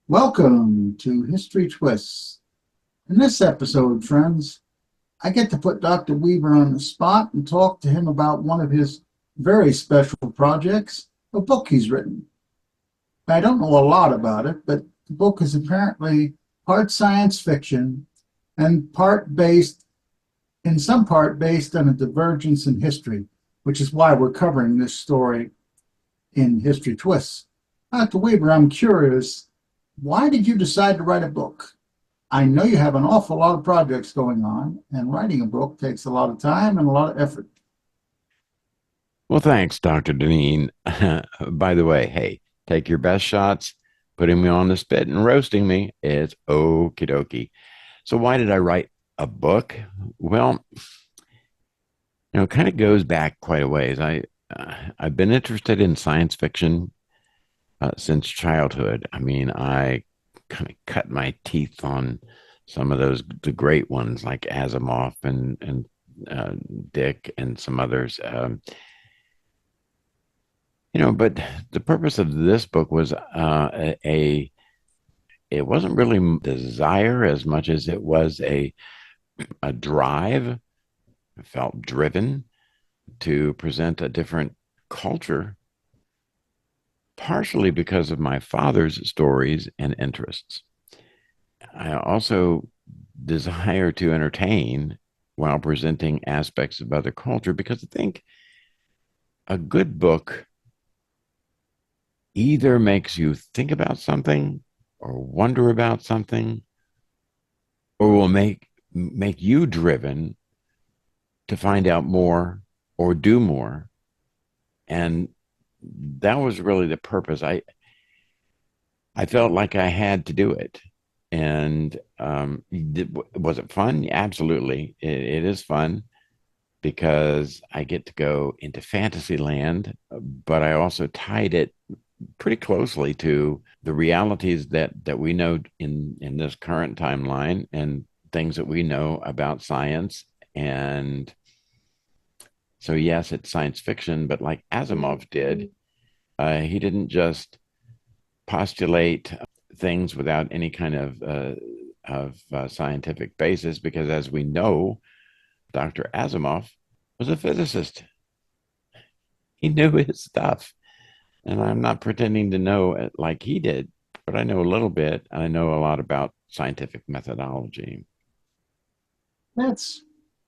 Welcome to History Twists. In this episode, friends, I get to put Dr. Weaver on the spot and talk to him about one of his very special projects, a book he's written. I don't know a lot about it, but the book is apparently part science fiction and in some part based on a divergence in history, which is why we're covering this story in History Twists. Dr. Weaver, I'm curious, why did you decide to write a book? I know you have an awful lot of projects going on, and writing a book takes a lot of time and a lot of effort. Well, thanks, Dr. Deneen. By the way, hey, take your best shots. Putting me on the spit and roasting me is okie dokie. So, why did I write a book? Well, it kind of goes back quite a ways. I've been interested in science fiction since childhood. I kind of cut my teeth on some of the great ones like Asimov and Dick and some others. But the purpose of this book was it wasn't really desire as much as it was a drive. I felt driven to present a different culture, partially because of my father's stories and interests. I also desire to entertain while presenting aspects of other culture because I think a good book either makes you think about something or wonder about something or will make you driven to find out more or do more. And that was really the purpose. I felt like I had to do it. And was it fun? Absolutely. It is fun because I get to go into fantasy land, but I also tied it pretty closely to the realities that we know in this current timeline and things that we know about science. And so yes, it's science fiction, but like Asimov did, he didn't just postulate things without any kind of scientific basis, because as we know, Dr. Asimov was a physicist. He knew his stuff. And I'm not pretending to know it like he did, but I know a little bit. And I know a lot about scientific methodology. That's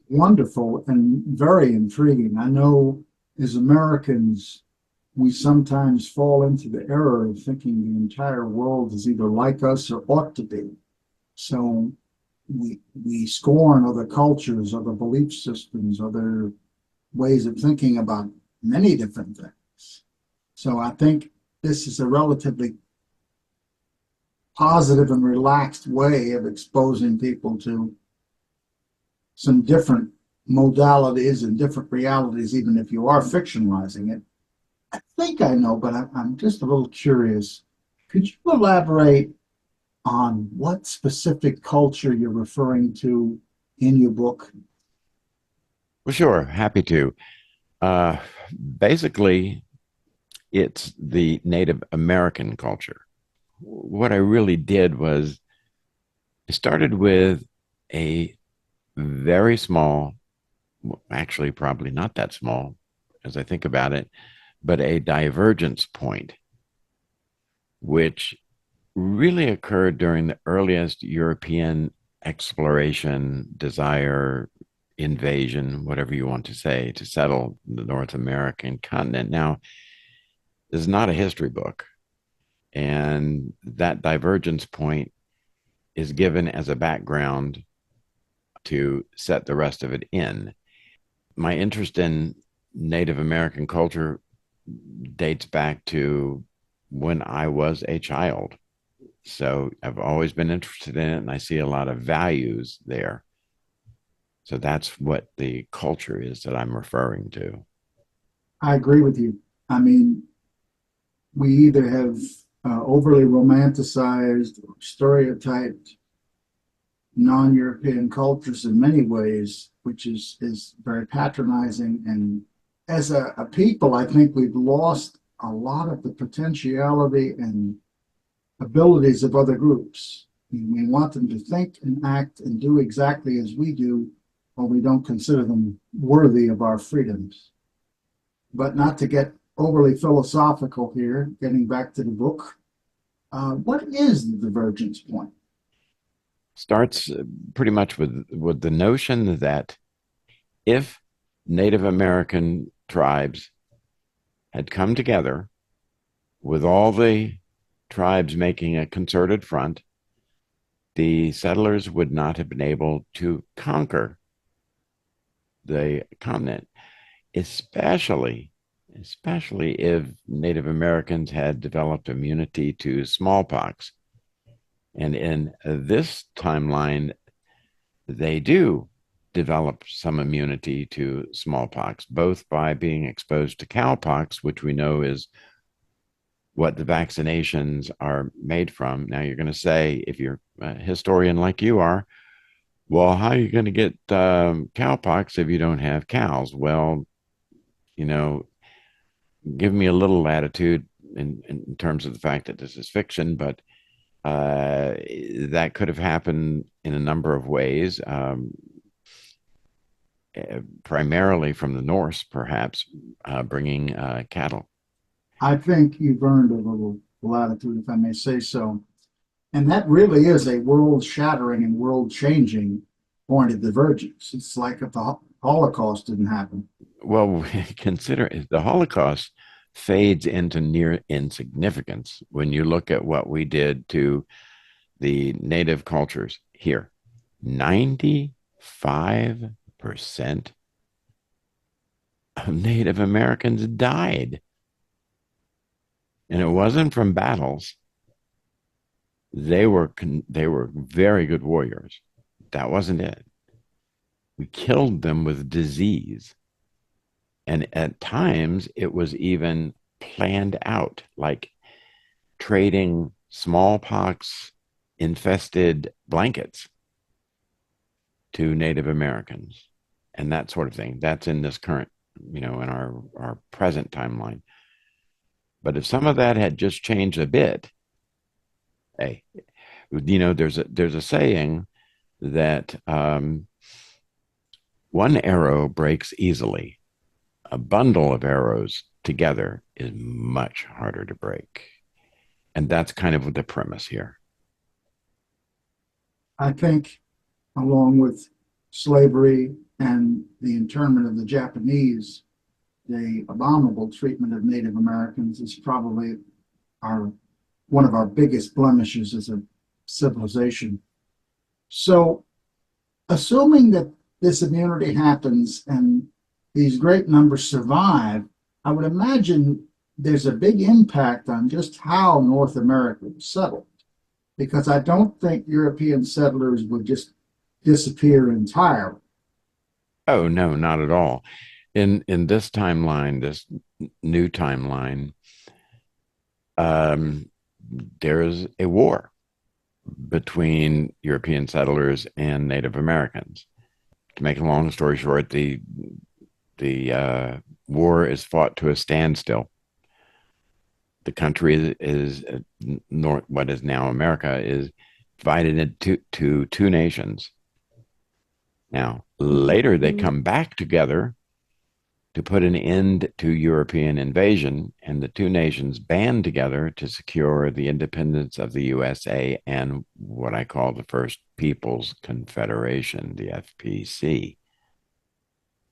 wonderful and very intriguing. I know as Americans, we sometimes fall into the error of thinking the entire world is either like us or ought to be. So we scorn other cultures, other belief systems, other ways of thinking about many different things. So I think this is a relatively positive and relaxed way of exposing people to some different modalities and different realities, even if you are fictionalizing it. I think I know, but I'm just a little curious. Could you elaborate on what specific culture you're referring to in your book? Well, sure, happy to. Uh, Basically, it's the Native American culture. What I really did was I started with a very small, actually, probably not that small as I think about it, but a divergence point, which really occurred during the earliest European exploration, desire, invasion, whatever you want to say, to settle the North American continent. Now, this is not a history book, and that divergence point is given as a background to set the rest of it in. My interest in Native American culture dates back to when I was a child. So I've always been interested in it and I see a lot of values there. So that's what the culture is that I'm referring to. I agree with you. I mean, we either have overly romanticized or stereotyped non-European cultures in many ways, which is very patronizing. And as a people, I think we've lost a lot of the potentiality and abilities of other groups. We want them to think and act and do exactly as we do, or we don't consider them worthy of our freedoms. But not to get overly philosophical here, getting back to the book, what is the divergence point? Starts pretty much with the notion that if Native American tribes had come together with all the tribes making a concerted front, the settlers would not have been able to conquer the continent, especially especially if Native Americans had developed immunity to smallpox. And in this timeline, they do develop some immunity to smallpox, both by being exposed to cowpox, which we know is what the vaccinations are made from. Now, you're going to say, if you're a historian like you are, well, how are you going to get cowpox if you don't have cows? Well, you know, give me a little latitude in terms of the fact that this is fiction, but that could have happened in a number of ways, primarily from the Norse, perhaps, bringing cattle. I think you've earned a little latitude, if I may say so. And that really is a world shattering and world changing point of divergence. It's like if the Holocaust didn't happen. Well, consider the Holocaust fades into near insignificance when you look at what we did to the native cultures here. 95% of Native Americans died. And it wasn't from battles. They were very good warriors. That wasn't it. We killed them with disease. And at times it was even planned out, like trading smallpox infested blankets to Native Americans and that sort of thing. That's in this current, in our present timeline. But if some of that had just changed a bit, hey, there's a saying that one arrow breaks easily. A bundle of arrows together is much harder to break. And that's kind of the premise here. I think, along with slavery and the internment of the Japanese, the abominable treatment of Native Americans is probably our one of our biggest blemishes as a civilization. So, assuming that this immunity happens and these great numbers survive, I would imagine there's a big impact on just how North America was settled, because I don't think European settlers would just disappear entirely. Oh no, not at all. In this timeline, this new timeline, um, there's a war between European settlers and Native Americans. To make a long story short, the war is fought to a standstill. The country is north, what is now America, is divided into two nations. Now, later they come back together to put an end to European invasion, and the two nations band together to secure the independence of the USA and what I call the First Peoples Confederation, the FPC.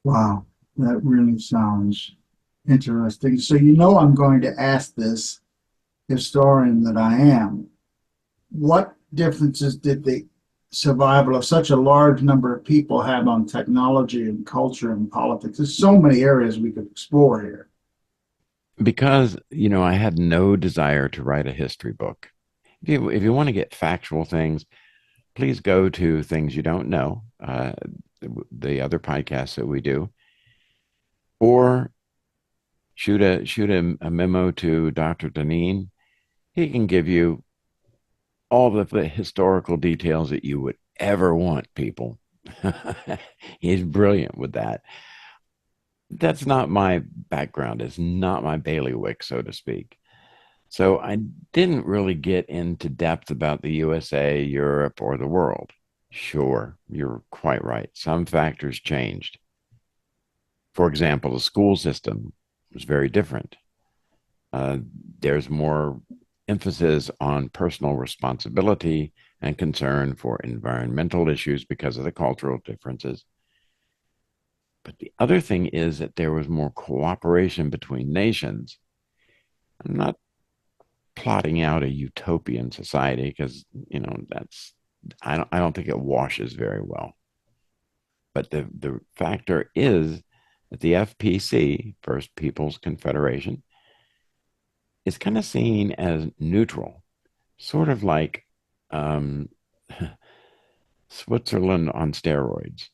Wow, that really sounds interesting. So, you know, I'm going to ask this historian that I am. What differences did the survival of such a large number of people have on technology and culture and politics? There's so many areas we could explore here. Because, I had no desire to write a history book. If you want to get factual things, please go to Things You Don't Know, the other podcasts that we do, or shoot a memo to Dr. Deneen. He can give you all of the historical details that you would ever want, people. He's brilliant with that. That's not my background. It's not my bailiwick, so to speak. So I didn't really get into depth about the USA, Europe, or the world. Sure, you're quite right. Some factors changed. For example, the school system was very different. Uh, there's more emphasis on personal responsibility and concern for environmental issues because of the cultural differences. But the other thing is that there was more cooperation between nations. I'm not plotting out a utopian society because, that's, I don't think it washes very well. But the factor is that the FPC, First People's Confederation, is kind of seen as neutral, sort of like um, Switzerland on steroids,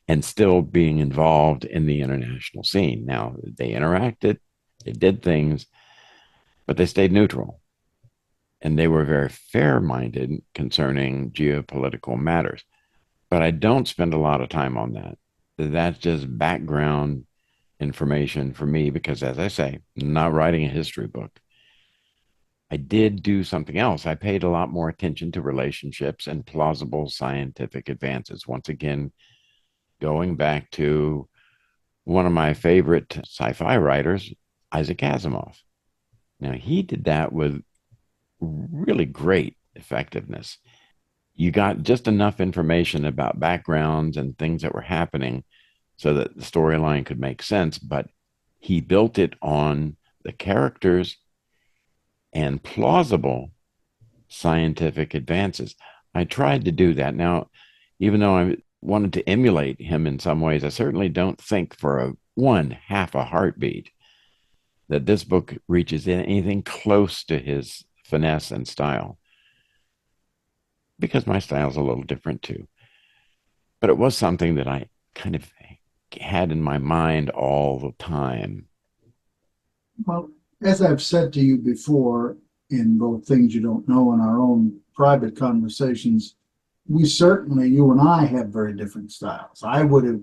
and still being involved in the international scene. Now, they interacted, they did things, but they stayed neutral. And they were very fair minded concerning geopolitical matters. But I don't spend a lot of time on that. That's just background information for me because, as I say, I'm not writing a history book. I did do something else. I paid a lot more attention to relationships and plausible scientific advances. Once again, going back to one of my favorite sci fi writers, Isaac Asimov. Now, he did that with really great effectiveness. You got just enough information about backgrounds and things that were happening so that the storyline could make sense, but he built it on the characters and plausible scientific advances. I tried to do that. Now, even though I wanted to emulate him in some ways, I certainly don't think for a one half a heartbeat that this book reaches anything close to his finesse and style, because my style is a little different too. But it was something that I kind of had in my mind all the time. Well, as I've said to you before, in both things you don't know and our own private conversations, we certainly, you and I, have very different styles. I would have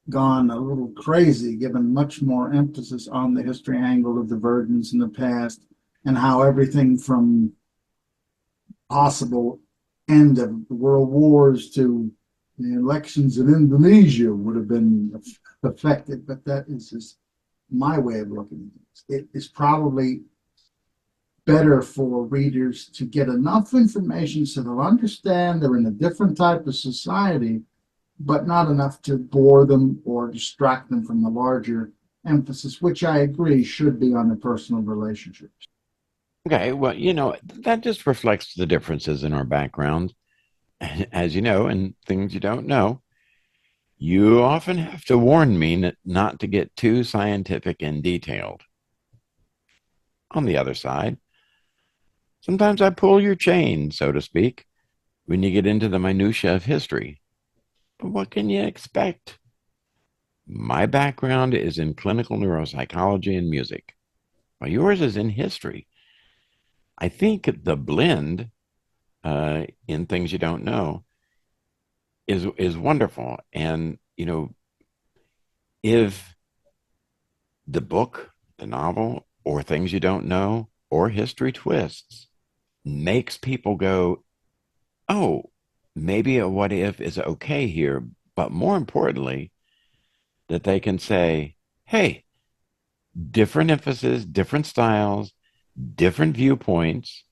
gone a little crazy, given much more emphasis on the history angle of the Verdans in the past and how everything from possible end of the world wars to the elections in Indonesia would have been affected. But that is just my way of looking at this. It is probably better for readers to get enough information so they'll understand they're in a different type of society, but not enough to bore them or distract them from the larger emphasis, which I agree should be on the personal relationships. Okay, well, that just reflects the differences in our backgrounds. As you know, and things you don't know, you often have to warn me not to get too scientific and detailed. On the other side, sometimes I pull your chain, so to speak, when you get into the minutiae of history. But what can you expect? My background is in clinical neuropsychology and music, while yours is in history. I think the blend in things you don't know is wonderful. And if the book, the novel, or things you don't know, or history twists makes people go, oh, maybe a what if is okay here. But more importantly, that they can say, hey, different emphasis, different styles, different viewpoints,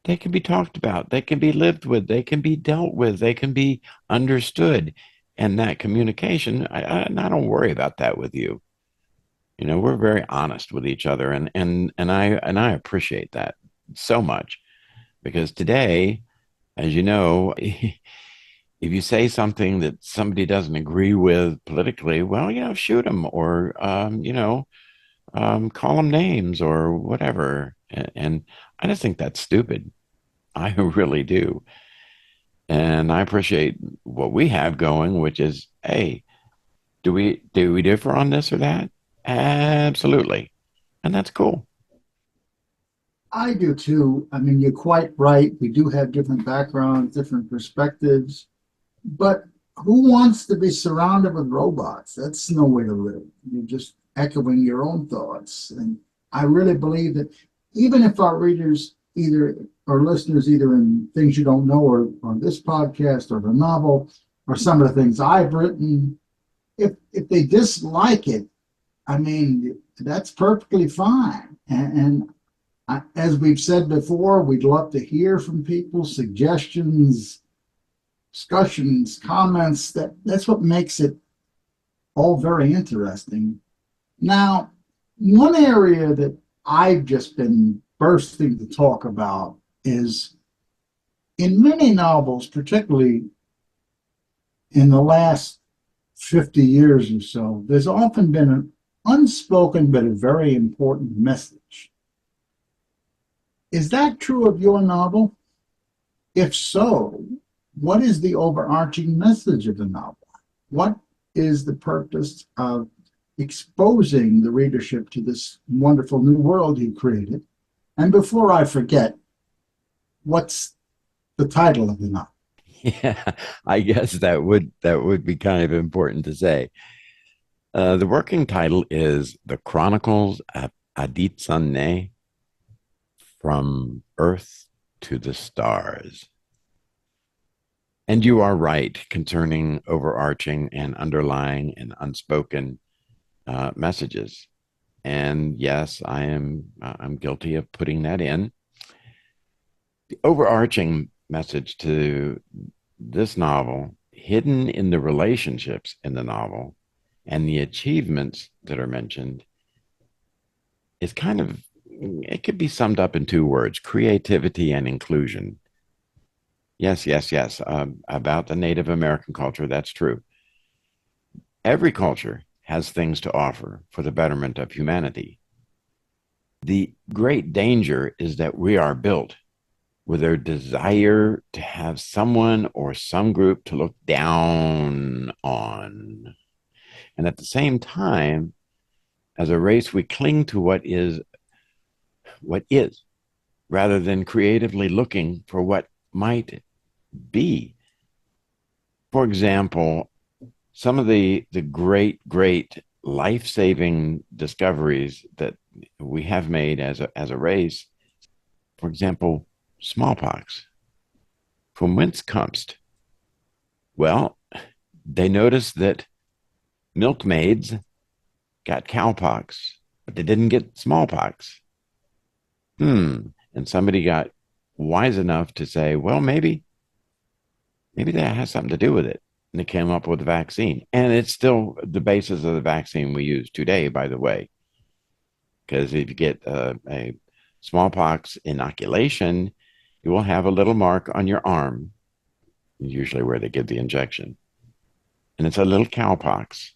they can be talked about, they can be lived with, they can be dealt with, they can be understood. And that communication, I don't worry about that with you. We're very honest with each other, and I appreciate that so much, because today, as you know, if you say something that somebody doesn't agree with politically, well, shoot them, or call them names or whatever. And I just think that's stupid. I really do. And I appreciate what we have going, which is, hey, do we differ on this or that? Absolutely. And that's cool. I do too. I mean, you're quite right. We do have different backgrounds, different perspectives, but who wants to be surrounded with robots? That's no way to live. You're just echoing your own thoughts. And I really believe that even if our readers either or listeners either in things you don't know or on this podcast or the novel or some of the things I've written, if they dislike it, I mean that's perfectly fine. As we've said before, we'd love to hear from people, suggestions, discussions, comments. That's what makes it all very interesting. Now, one area that I've just been bursting to talk about is in many novels, particularly in the last 50 years or so, there's often been an unspoken but a very important message. Is that true of your novel? If so, what is the overarching message of the novel? What is the purpose of exposing the readership to this wonderful new world you created? And before I forget, what's the title of the novel? Yeah, I guess that would be kind of important to say. The working title is The Chronicles of Aditsane from Earth to the Stars. And you are right concerning overarching and underlying and unspoken messages. And yes, I'm guilty of putting that in. The overarching message to this novel, hidden in the relationships in the novel and the achievements that are mentioned, is kind of, it could be summed up in two words: creativity and inclusion. Yes, yes, yes. About the Native American culture, that's true. Every culture has things to offer for the betterment of humanity. The great danger is that we are built with a desire to have someone or some group to look down on. And at the same time, as a race, we cling to what is, rather than creatively looking for what might be. For example, some of the great life-saving discoveries that we have made as a race, for example, smallpox. From whence comest? Well, they noticed that milkmaids got cowpox, but they didn't get smallpox. And somebody got wise enough to say, well, maybe that has something to do with it. And they came up with a vaccine. And it's still the basis of the vaccine we use today, by the way. Because if you get a smallpox inoculation, you will have a little mark on your arm, usually where they give the injection. And it's a little cowpox.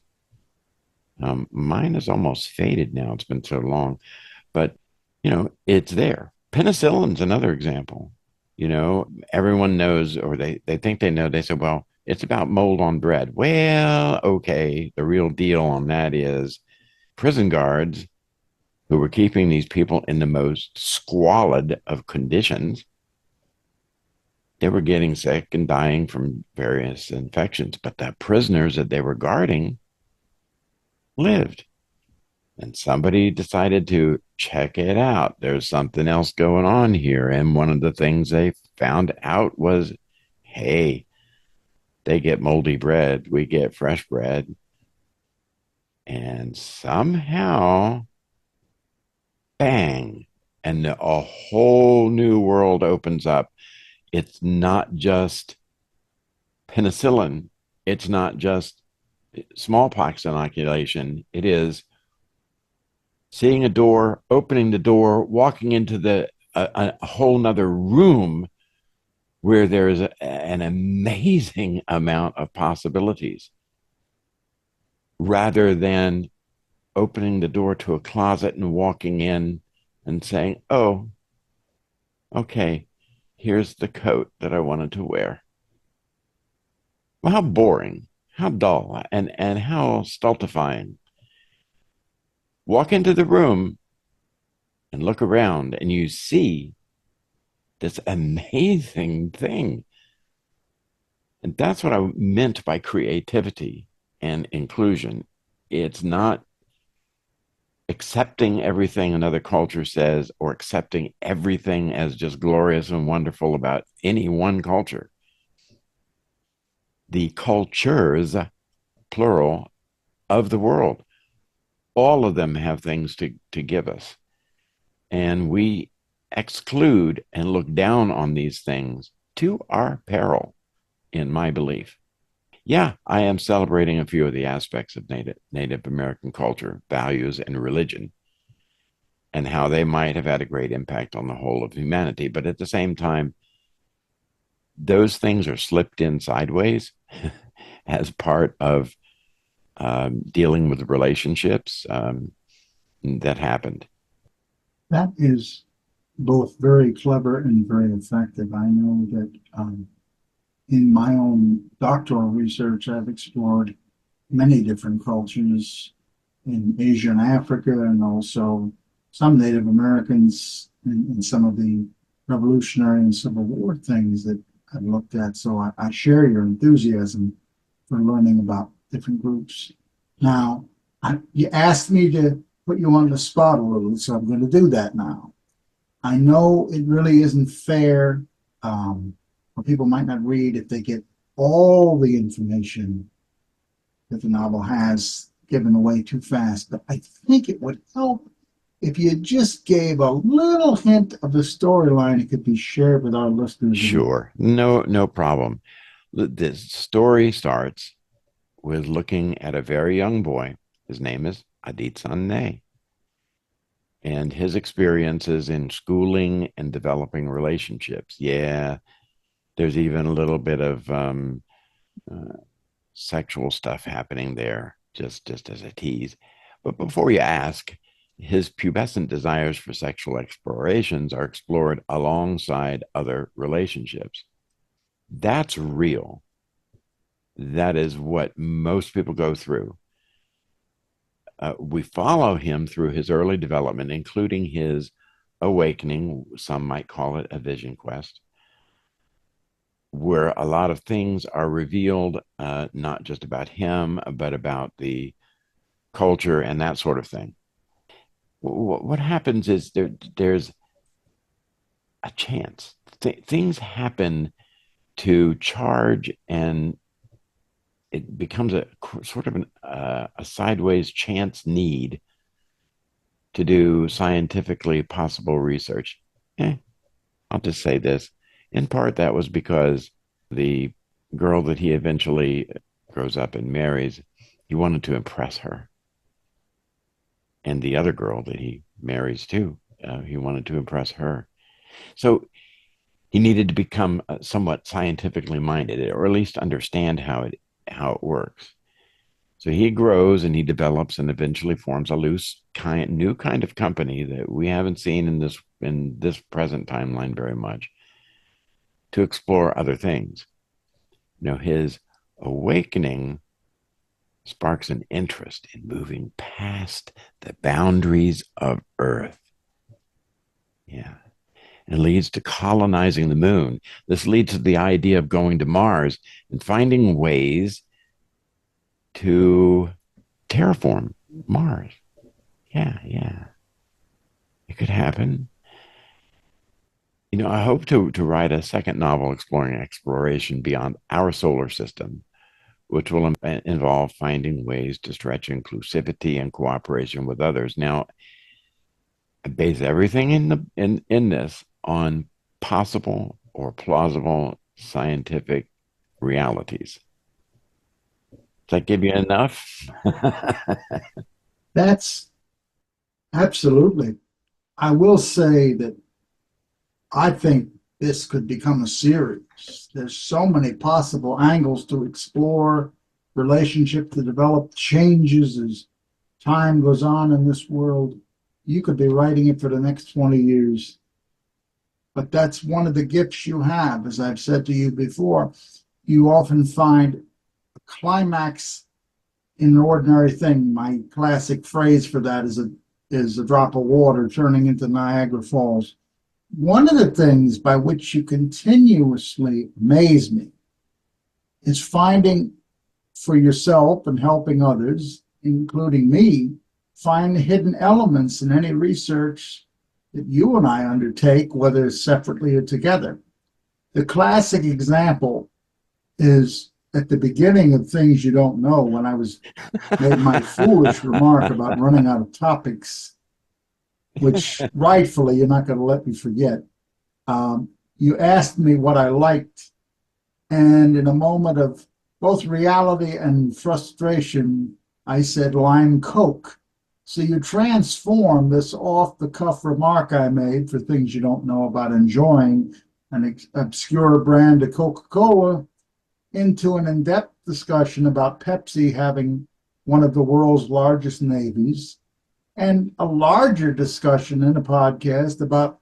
Mine is almost faded now. It's been so long. But, it's there. Penicillin's another example. Everyone knows, or they think they know. They say, well, it's about mold on bread. Well, okay. The real deal on that is prison guards who were keeping these people in the most squalid of conditions. They were getting sick and dying from various infections, but the prisoners that they were guarding lived. And somebody decided to check it out. There's something else going on here. And one of the things they found out was, hey, they get moldy bread, we get fresh bread. And somehow, bang, and a whole new world opens up. It's not just penicillin, it's not just smallpox inoculation. It is seeing a door, opening the door, walking into a whole nother room where there's an amazing amount of possibilities, rather than opening the door to a closet and walking in and saying, oh, okay, here's the coat that I wanted to wear. Well, how boring, how dull, and how stultifying. Walk into the room and look around, and you see this amazing thing. And that's what I meant by creativity and inclusion. It's not accepting everything another culture says or accepting everything as just glorious and wonderful about any one culture. The cultures, plural, of the world, all of them have things to give us. And we exclude and look down on these things to our peril, in my belief. Yeah, I am celebrating a few of the aspects of Native American culture, values, and religion, and how they might have had a great impact on the whole of humanity. But at the same time, those things are slipped in sideways as part of dealing with relationships that happened. That is both very clever and very effective. I know that in my own doctoral research, I've explored many different cultures in Asia and Africa, and also some Native Americans in some of the Revolutionary and Civil War things that I've looked at. So I share your enthusiasm for learning about different groups. Now, you asked me to put you on the spot a little, so I'm going to do that now. I know it really isn't fair, or people might not read if they get all the information that the novel has given away too fast, but I think it would help if you just gave a little hint of the storyline. It could be shared with our listeners. Sure, no problem. The story starts with looking at a very young boy. His name is Aditsan, and his experiences in schooling and developing relationships. Yeah, there's even a little bit of uh, sexual stuff happening there, just as a tease. But before you ask, his pubescent desires for sexual explorations are explored alongside other relationships. That's real. That is what most people go through. We follow him through his early development, including his awakening. Some might call it a vision quest, where a lot of things are revealed, not just about him, but about the culture and that sort of thing. What happens is there's a chance. Things happen to charge, and it becomes a sort of a sideways chance need to do scientifically possible research. I'll just say this. In part, that was because the girl that he eventually grows up and marries, he wanted to impress her. And the other girl that he marries too, he wanted to impress her. So he needed to become somewhat scientifically minded, or at least understand how it works. So he grows and he develops and eventually forms a new kind of company that we haven't seen in this present timeline very much, to explore other things. His awakening sparks an interest in moving past the boundaries of Earth. Yeah. And leads to colonizing the moon. This leads to the idea of going to Mars and finding ways to terraform Mars. Yeah. It could happen. I hope to write a second novel exploring exploration beyond our solar system, which will involve finding ways to stretch inclusivity and cooperation with others. Now, I base everything in this on possible or plausible scientific realities. Does that give you enough? That's absolutely. I will say that I think this could become a series. There's so many possible angles to explore, relationship to develop, changes as time goes on in this world. You could be writing it for the next 20 years. But that's one of the gifts you have. As I've said to you before, you often find a climax in an ordinary thing. My classic phrase for that is a drop of water turning into Niagara Falls. One of the things by which you continuously amaze me is finding for yourself and helping others, including me, find the hidden elements in any research that you and I undertake, whether separately or together. The classic example is at the beginning of Things You Don't Know, when I was made my foolish remark about running out of topics, which rightfully you're not going to let me forget. You asked me what I liked, and in a moment of both reality and frustration, I said lime Coke. So you transform this off the cuff remark I made for Things You Don't Know about enjoying an obscure brand of Coca Cola into an in depth discussion about Pepsi having one of the world's largest navies, and a larger discussion in a podcast about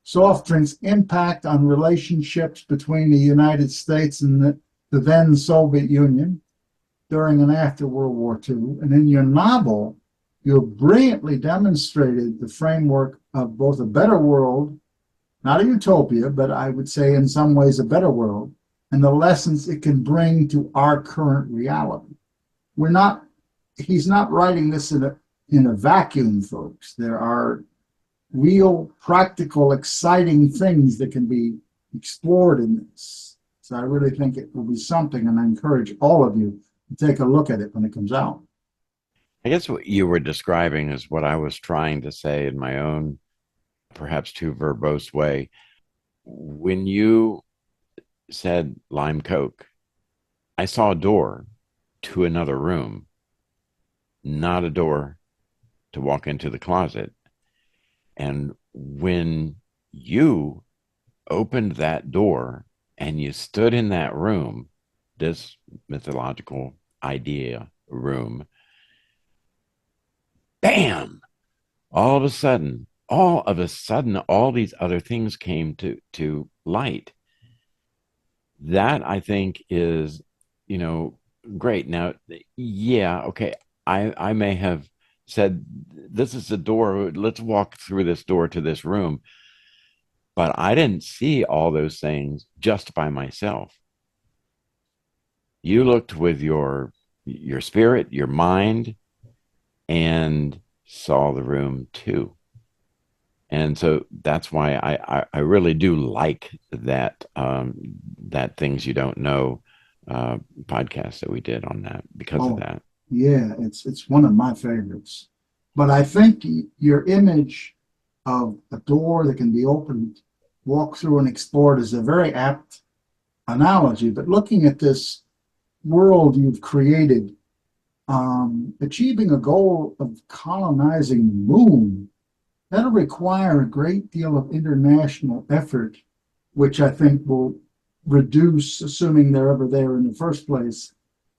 soft drinks' impact on relationships between the United States and the then Soviet Union during and after World War II. And in your novel, you have brilliantly demonstrated the framework of both a better world, not a utopia, but I would say in some ways a better world, and the lessons it can bring to our current reality. He's not writing this in a vacuum, folks. There are real, practical, exciting things that can be explored in this. So I really think it will be something, and I encourage all of you to take a look at it when it comes out. I guess what you were describing is what I was trying to say in my own, perhaps too verbose way. When you said lime Coke, I saw a door to another room, not a door to walk into the closet. And when you opened that door and you stood in that room, this mythological idea room, bam, all of a sudden, all these other things came to light. That I think is, great. Now, yeah, okay. I may have said, this is the door. Let's walk through this door to this room. But I didn't see all those things just by myself. You looked with your spirit, your mind, and saw the room too. And so that's why I really do like that Things You Don't Know podcast that we did on that because of that. Yeah, it's one of my favorites. But I think your image of a door that can be opened, walk through and explored is a very apt analogy. But looking at this world you've created, achieving a goal of colonizing the moon, that'll require a great deal of international effort, which I think will reduce, assuming they're ever there in the first place,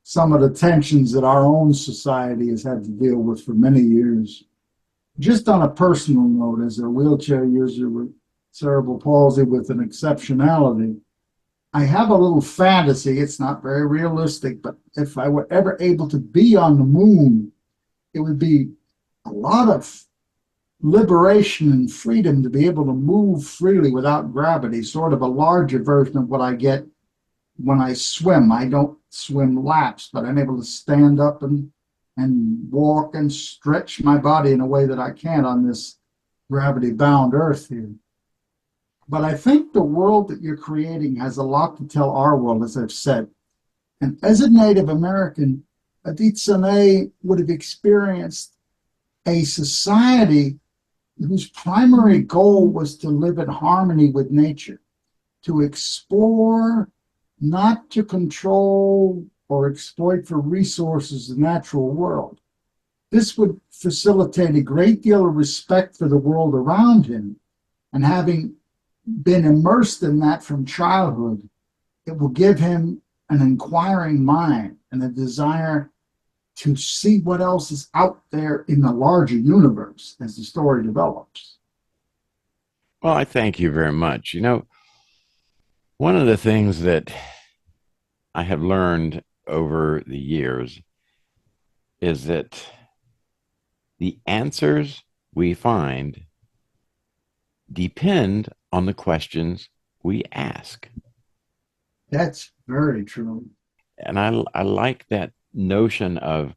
some of the tensions that our own society has had to deal with for many years. Just on a personal note, as a wheelchair user with cerebral palsy with an exceptionality, I have a little fantasy. It's not very realistic, but if I were ever able to be on the moon, it would be a lot of liberation and freedom to be able to move freely without gravity, sort of a larger version of what I get when I swim. I don't swim laps, but I'm able to stand up and walk and stretch my body in a way that I can't on this gravity-bound Earth here. But I think the world that you're creating has a lot to tell our world, as I've said. And as a Native American, Aditsane would have experienced a society whose primary goal was to live in harmony with nature, to explore, not to control or exploit for resources the natural world. This would facilitate a great deal of respect for the world around him, and having been immersed in that from childhood, it will give him an inquiring mind and a desire to see what else is out there in the larger universe as the story develops. Well, I thank you very much. One of the things that I have learned over the years is that the answers we find depend on the questions we ask. That's very true. And I like that notion of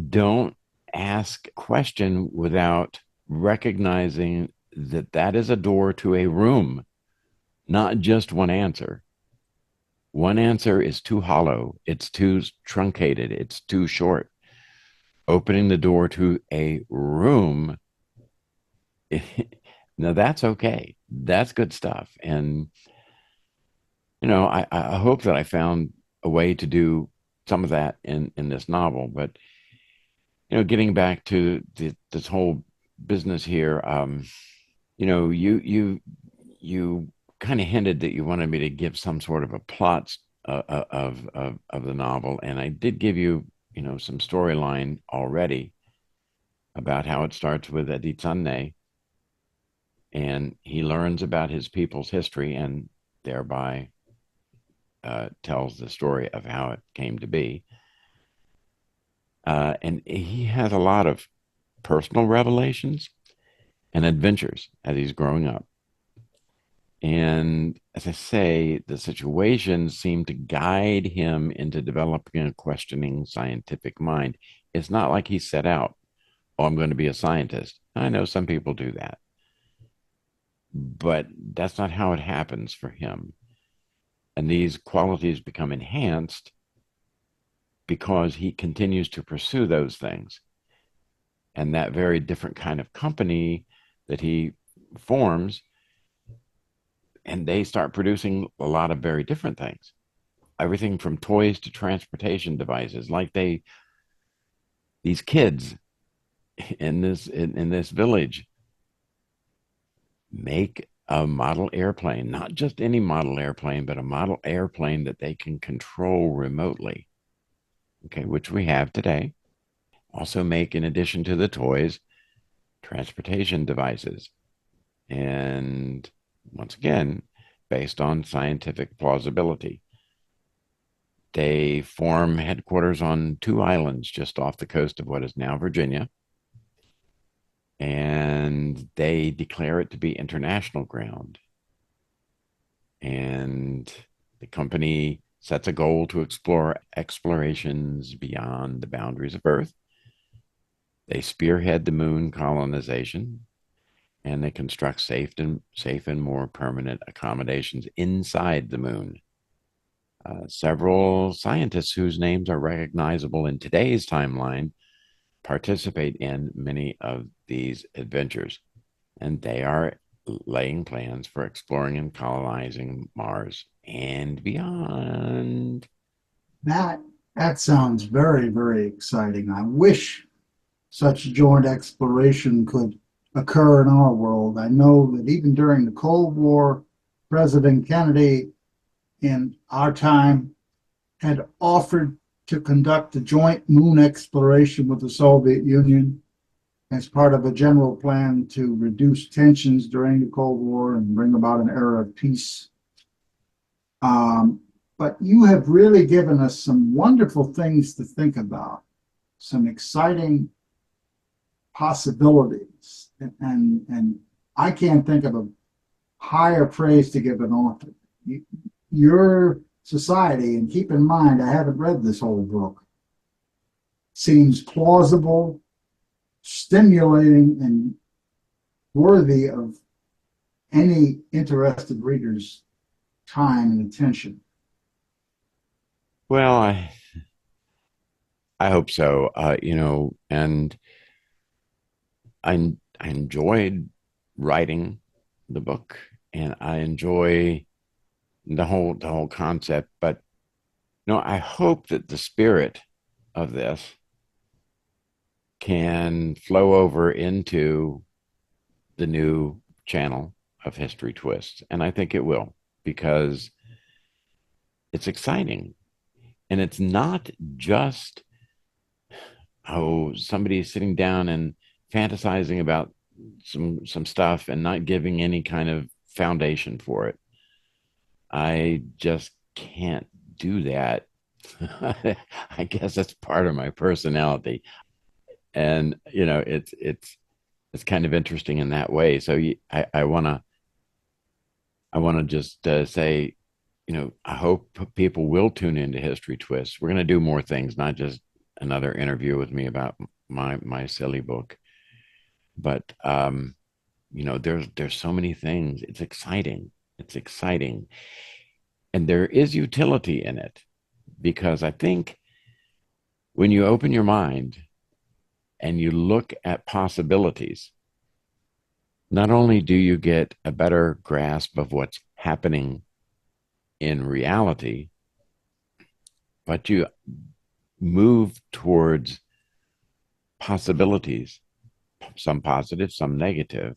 don't ask a question without recognizing that that is a door to a room, not just one answer. One answer is too hollow, it's too truncated, it's too short. Opening the door to a room, now that's okay. That's good stuff. And, I hope that I found a way to do some of that in this novel. But, getting back to this whole business here, you kind of hinted that you wanted me to give some sort of a plot of the novel, and I did give you some storyline already about how it starts with Aditsane, and he learns about his people's history and thereby tells the story of how it came to be. And he has a lot of personal revelations and adventures as he's growing up. And as I say, the situations seem to guide him into developing a questioning scientific mind. It's not like he set out, oh, I'm going to be a scientist. I know some people do that, but that's not how it happens for him. And these qualities become enhanced because he continues to pursue those things. And that very different kind of company that he forms, and they start producing a lot of very different things, everything from toys to transportation devices. Like these kids in this village make a model airplane, not just any model airplane, but a model airplane that they can control remotely. Okay, which we have today. Also make, in addition to the toys, transportation devices. And once again, based on scientific plausibility. They form headquarters on 2 islands just off the coast of what is now Virginia. And they declare it to be international ground. And the company sets a goal to explore explorations beyond the boundaries of Earth. They spearhead the moon colonization, and they construct safe and more permanent accommodations inside the moon. Several scientists whose names are recognizable in today's timeline participate in many of these adventures, and they are laying plans for exploring and colonizing Mars and beyond. That that sounds very, very exciting. I wish such joint exploration could occur in our world. I know that even during the Cold War, President Kennedy in our time had offered to conduct a joint moon exploration with the Soviet Union as part of a general plan to reduce tensions during the Cold War and bring about an era of peace. But you have really given us some wonderful things to think about, some exciting possibilities. And I can't think of a higher praise to give an author. Your society, and keep in mind, I haven't read this whole book, seems plausible, stimulating, and worthy of any interested reader's time and attention. Well, I hope so. And I enjoyed writing the book, and I enjoy the whole concept. But I hope that the spirit of this can flow over into the new channel of History Twists, and I think it will, because it's exciting, and it's not just somebody sitting down and fantasizing about some stuff and not giving any kind of foundation for it. I just can't do that. I guess that's part of my personality, and it's kind of interesting in that way. So I want to just say, I hope people will tune into History Twists. We're going to do more things, not just another interview with me about my silly book. But there's so many things. It's exciting. It's exciting. And there is utility in it because I think when you open your mind and you look at possibilities, not only do you get a better grasp of what's happening in reality, but you move towards possibilities, some positive, some negative.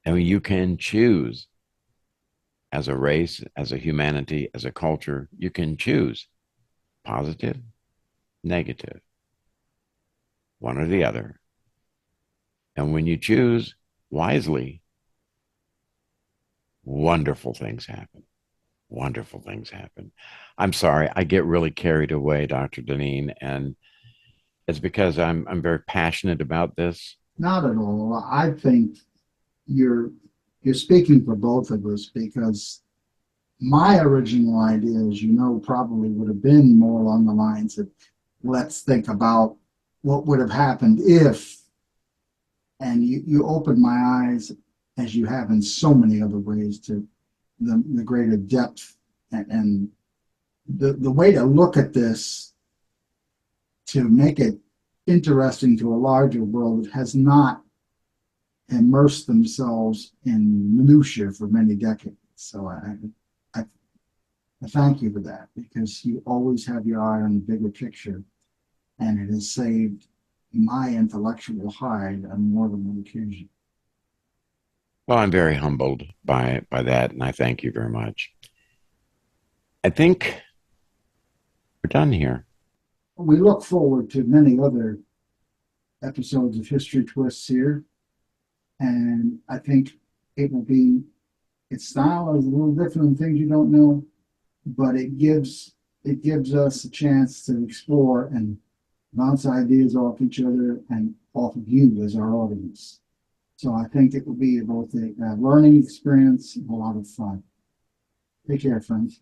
And you can choose as a race, as a humanity, as a culture, you can choose positive, negative, one or the other. And when you choose wisely, wonderful things happen. Wonderful things happen. I'm sorry, I get really carried away, Dr. Deneen, and it's because I'm very passionate about this. Not at all. I think you're you're speaking for both of us because my original idea, as you know, probably would have been more along the lines of let's think about what would have happened if, and you opened my eyes as you have in so many other ways to the greater depth and the way to look at this to make it interesting to a larger world has not immersed themselves in minutia for many decades. So I thank you for that because you always have your eye on the bigger picture, and it has saved my intellectual hide on more than one occasion. Well, I'm very humbled by that, and I thank you very much. I think we're done here. We look forward to many other episodes of History Twists here, and I think it will be its style is a little different than things you don't know, but it gives us a chance to explore and bounce ideas off each other and off of you as our audience. So I think it will be both a learning experience and a lot of fun. Take care, friends.